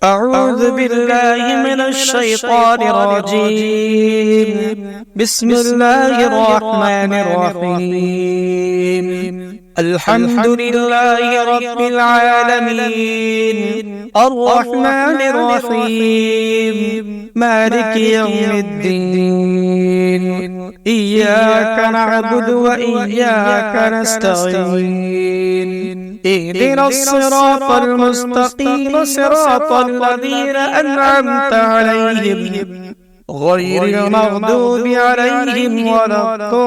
أعوذ بالله من الشيطان الرجيم. بسم الله الرحمن الرحيم. الحمد لله رب العالمين، الرحمن الرحيم، مالك يوم الدين. إياك نعبد وإياك نستعين. اهدنا الصراط المستقيم، صراط الذين أنعمت عليهم غير المغضوب عليهم ولا الضالين.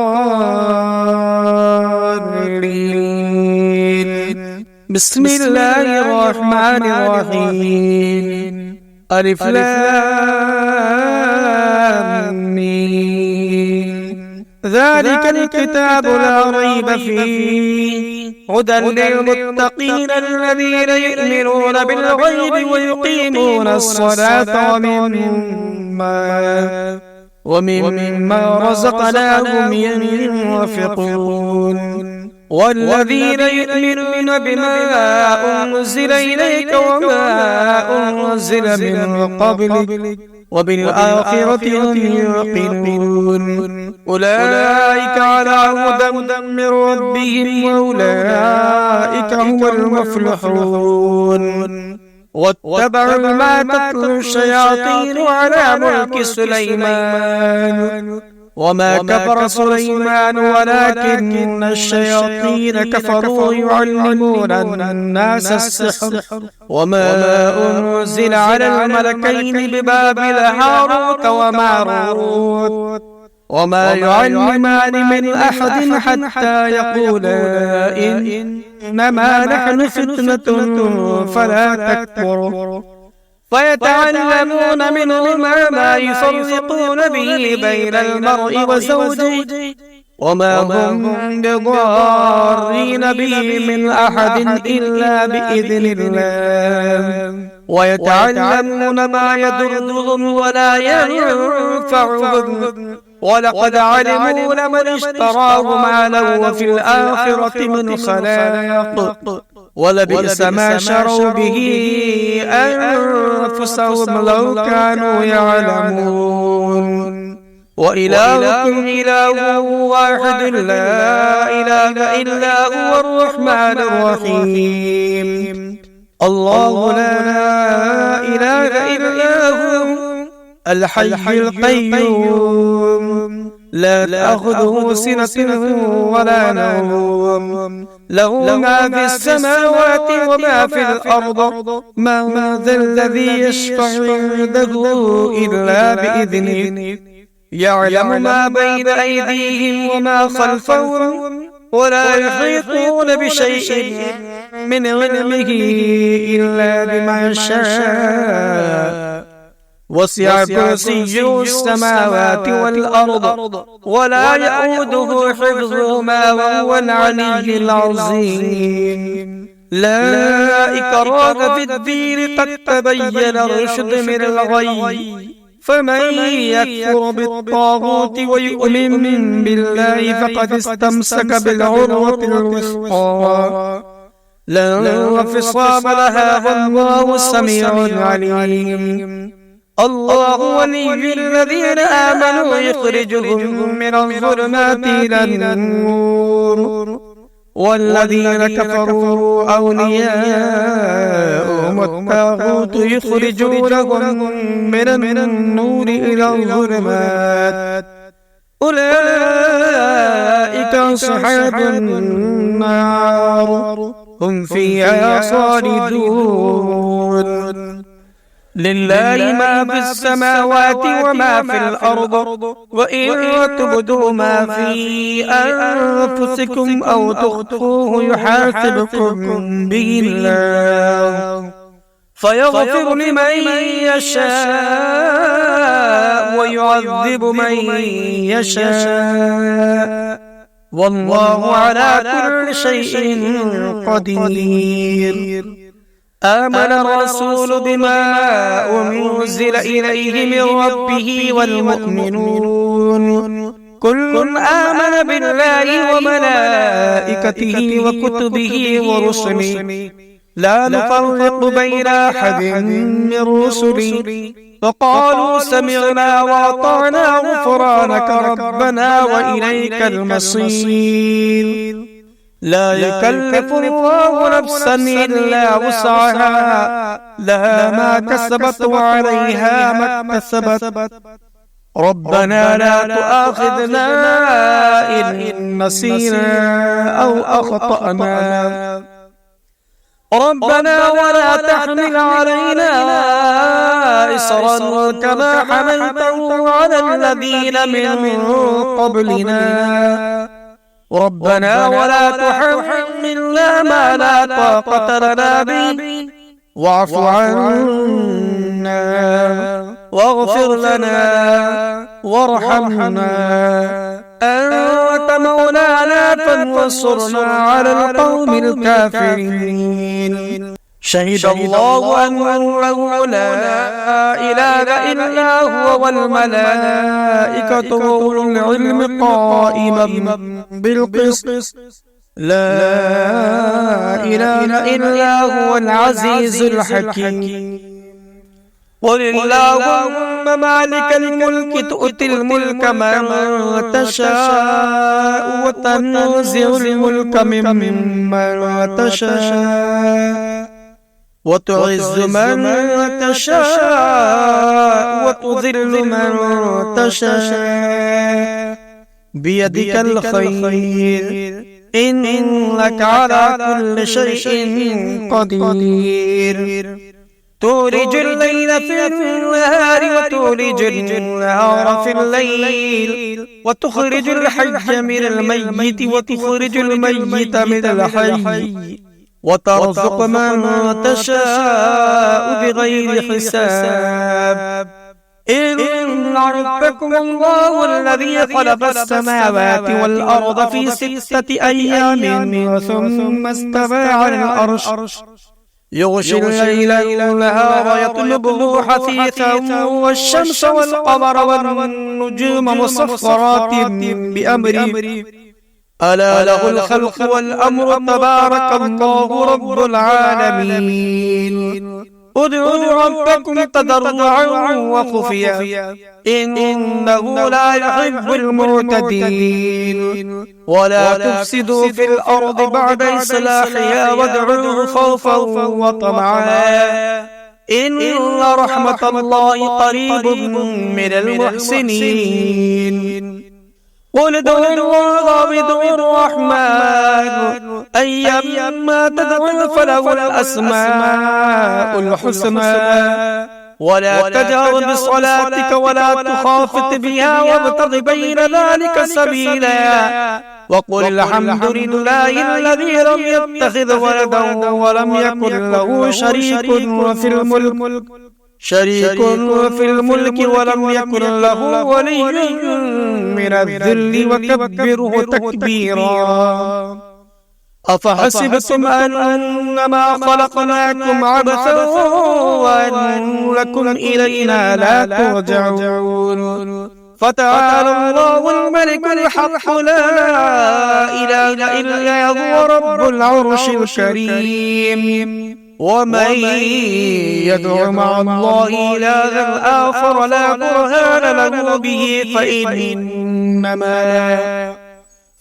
بسم الله الرحمن الرحيم. ألف لام ميم. ذلك الكتاب لا ريب فيه، هدى للمتقين الذين يؤمنون بالغيب ويقيمون الصلاة ومما رزقناهم ينفقون. والذين يؤمنون بما أنزل إليك وما أنزل من قبلك وبالآخرة هم يوقنون. أولئك على هدى من ربهم وأولئك هم المفلحون. واتبعوا ما تتلو الشياطين على ملك سليمان، وما كفر سليمان ولكن الشياطين كفروا يعلمون الناس السحر. وما أنزل على الملكين ببابل هاروت وماروت وما يعلمان من أحد حتى يقولا إنما نحن فتنة فلا تكفر. فيتعلمون منهما ما يفرقون به بين المرء وزوجه، وما هم بضارين به من أحد إلا بإذن الله. ويتعلمون ما يضرهم ولا ينفعهم، ولقد علموا لمن اشتراه ما له في الآخرة من خلاق، ولبئس ما شروا به أنفسهم لو كانوا يعلمون. وإلهكم إله واحد لا إله إلا هو الرحمن الرحيم. الله لا إله إلا هو الحي القيوم، لا تأخذه سنة ولا نوم، له ما في السماوات وما في الأرض. من ذا الذي يشفع عنده إلا بإذنه. يعلم ما بين أيديهم وما خلفهم، ولا يحيطون بشيء من علمه إلا بما شاء. وسع كرسيه السماوات والأرض ولا يؤوده حفظهما وهو العلي العظيم. لا إكراه في الدين، قد تبين الرشد من الغي. فمن يكفر بالطاغوت ويؤمن بالله فقد استمسك بالعروة الوثقى لا انفصام لها، والله سميع عليم. الله ولي الذين آمنوا يخرجهم من الظلمات إلى النور، والذين كفروا أولياءهم الطاغوت يخرجونهم من النور إلى الظلمات. أولئك أصحاب النار، هم فيها خالدون. لله ما في السماوات وما في الأرض، وإن تبدوا ما في أنفسكم أو تخفوه يحاسبكم به الله، فيغفر لمن يشاء ويعذب من يشاء، والله على كل شيء قدير. آمن الرسول بما أنزل إليه من ربه والمؤمنون كل آمن بالله وملائكته وكتبه ورسله لا نفرق بين أحد من رسلي فقالوا سمعنا وأطعنا غفرانك ربنا وإليك المصير. لا يكلف الله نفسا إلا وسعها لها ما كسبت وعليها ما اكتسبت ربنا لا تؤاخذنا إن نسينا أو أخطأنا ربنا ولا تحمل علينا إصرا كما حملته على الذين من قبلنا ربنا ولا تحملنا ما لا طاقة لنا به واعف عنا واغفر لنا وارحمنا أنت مولانا فانصرنا على القوم الكافرين. شهد الله أنه لا إله إلا هو والملائكة وأولو العلم قائما بالقسط لا إله إلا هو العزيز الحكيم. قل اللهم مالك الملك تؤتي الملك من تشاء وتنزع الملك ممن تشاء وتعز من تشاء وتذل من تشاء بيدك الخير إنك على كل شيء قدير. تولج الليل في النهار وتولج النهار في الليل وتخرج الحي من الميت وتخرج الميت من الحي وترزق من تشاء بغير حساب. إن ربكم الله الذي خلق السماوات والأرض في 6 أيام ثم استوى على العرش يغشي الليل النهار يطلبه حثيثا والشمس والقمر والنجوم مسخرات بأمره ألا له الخلق والأمر تبارك الله رب العالمين. ادعوا ربكم تضرعا وخفيا إنه لا يحب المعتدين. ولا تفسدوا في الأرض بعد إصلاحها وادعوه خوفا وطمعا إن رحمة الله قريب من المحسنين. قل ادعوا الله وادعوا الرحمن أيما تدعوا فله الأسماء الحسنى ولا تجهر بصلاتك ولا تخافت بها وابتغ بين ذلك سبيلا وقل الحمد لله الذي لم يتخذ ولدا ولم يكن له شريك في الملك ولم يكن له ولي من الذل وكبره تكبيرا. أفحسبتم أنما خلقناكم عبثا وأنكم إلينا لا ترجعون فتعالى الله الملك الحق لا إله إلا هو رب العرش الكريم. ومن يدع مع الله إلها آخر لا برهان له به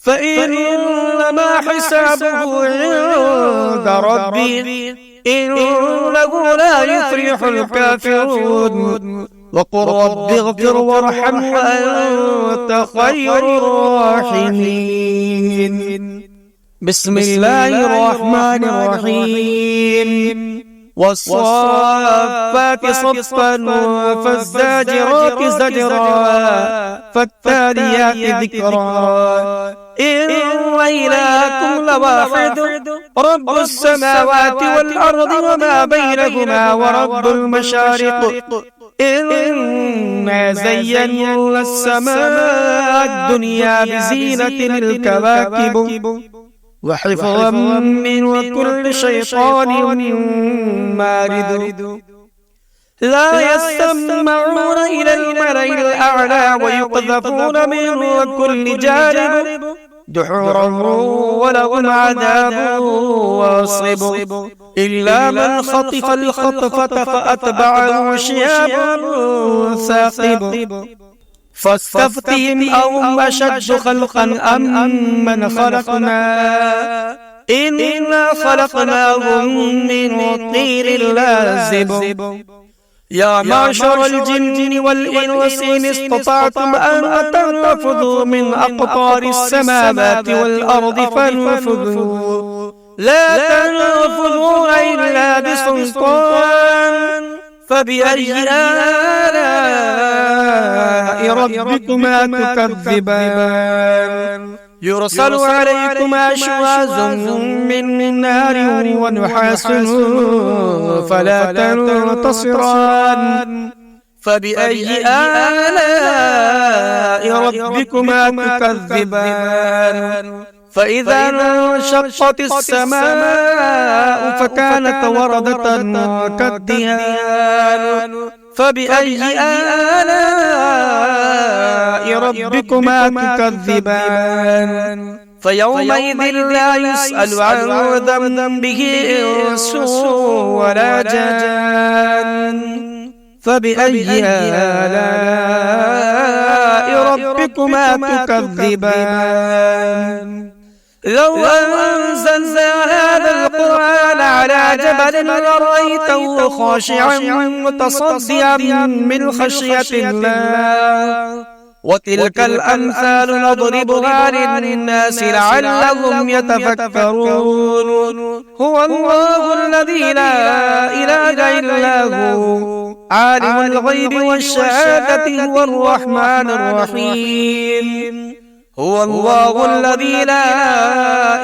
فإنما حسابه عند ربه إنه لا يفلح الكافرون. وقل رب اغفر وارحم وأنت خير الراحمين. بسم الله الرحمن الرحيم. والصافات صفا فالزاجرات زجرا فالتاليات ذكرا إن إلهكم لواحد رب السماوات والأرض وما بينهما ورب المشارق إنا زينا السماء الدنيا بزينة الكواكب وحفظا من كل شيطان مارد. لا يسمعون إلى الملأ الأعلى ويقذفون من كل جانب دحورا ولهم عذاب واصب إلا من خطف الخطفة فأتبعه شهاب ثاقب فاستفتهم أهم أشد خلقا أم من خلقنا إنا خلقناهم من طين لازب يا معشر الجن والإنس إن استطعتم أن تنفذوا من أقطار السماوات والأرض فانفذوا لا تنفذون إلا بسلطان فبأي آلاء ربكما تكذبان يرسل عليكما شواظ من نار ونحاس فلا تنتصران فبأي آلاء ربكما تكذبان فإذا انشقت السماء فكانت وردة كالدهان فبأي آلاء ربكما تكذبان فيومئذ لا يسأل عن ذنبه إنس ولا جان فبأي آلاء ربكما تكذبان لو أنزلنا هذا القرآن على جبل لرأيته خاشعا متصدعا من خشية الله وتلك الأمثال نضربها للناس لعلهم يتفكرون هو الله الذي لا إله إلا هو عالم الغيب والشهادة هو الرحمن الرحيم هو الله الذي لا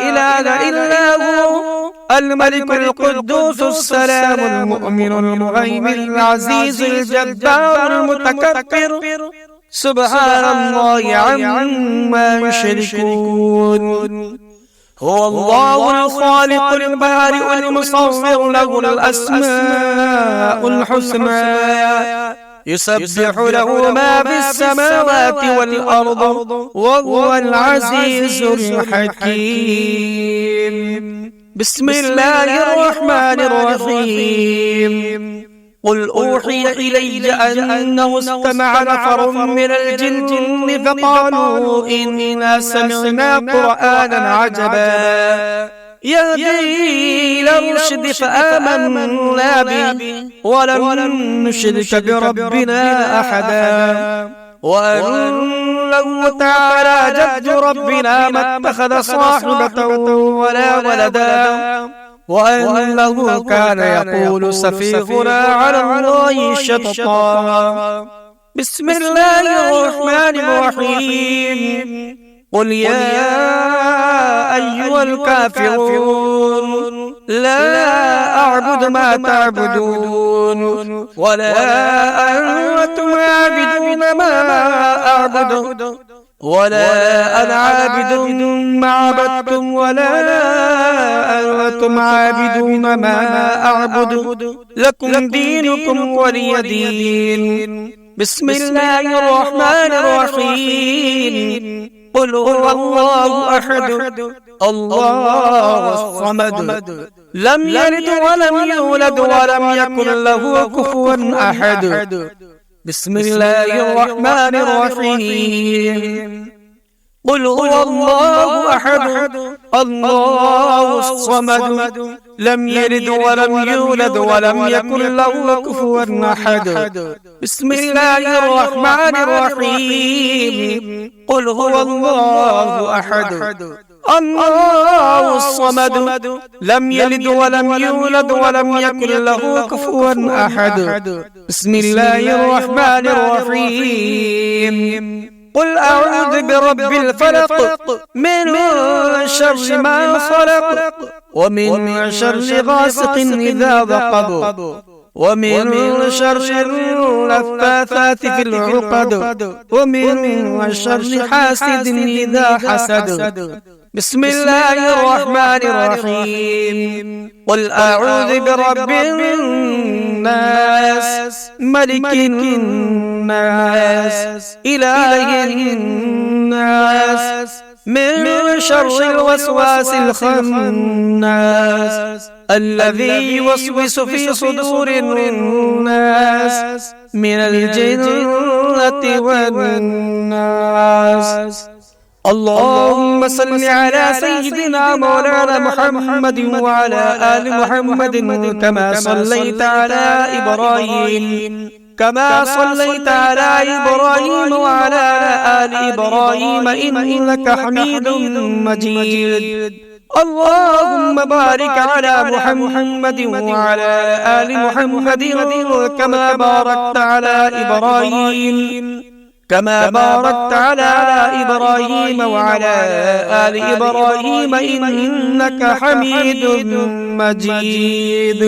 إله إلا هو الملك القدوس السلام المؤمن المهيمن العزيز الجبار المتكبر سبحان الله عما يشركون هو الله الخالق البارئ المصور له الأسماء الحسنى يسبح له ما في السماوات والأرض وهو العزيز الحكيم بسم الله الرحمن الرحيم قل أوحي إلي أنه استمع نفر من الجن فقالوا إنا سمعنا قرآنا عجبا يهدي إلى الرشد فآمنا به ولن نشرك بربنا أحدا وأنه تعالى جد ربنا ما اتخذ صاحبة ولا ولدا وأنه كان يقول سفيهنا على الله شططا بسم الله الرحمن الرحيم قل يا أيها الكافرون لا أعبد ما تعبدون ولا أنتم عابدون ما أعبد ولا أنا عابد ما عبدتم ولا أنتم عابدون ما أعبد لكم دينكم ولي دين بسم الله الرحمن الرحيم قل هو الله أحد الله الصمد لم يلد ولم يولد ولم يكن له كفوا أحد بسم الله الرحمن الرحيم قل هو الله أحد الله الصمد لم يلد ولم يولد ولم يكن له كفوا أحد بسم الله الرحمن الرحيم قل هو الله أحد الله الصمد لم يلد ولم يولد ولم يكن له كفوا أحد بسم الله الرحمن الرحيم قل أعوذ برب الفلق من شر ما خلق ومن شر غاسق إذا وقب ومن شر اللفاثات في العقد ومن شر حاسد إذا حسد بسم الله الرحمن الرحيم قل أعوذ برب الناس ملك الناس إله الناس من شر الوسواس الخناس الذي يوسوس في صدور الناس من الجنة والناس. اللهم صل على سيدنا مولانا محمد وعلى آل محمد كما صليت على إبراهيم وعلى آل إبراهيم إنك حميد مجيد. اللهم بارك على محمد وعلى آل محمد كما باركت على إبراهيم وعلى آل إبراهيم إنك حميد مجيد.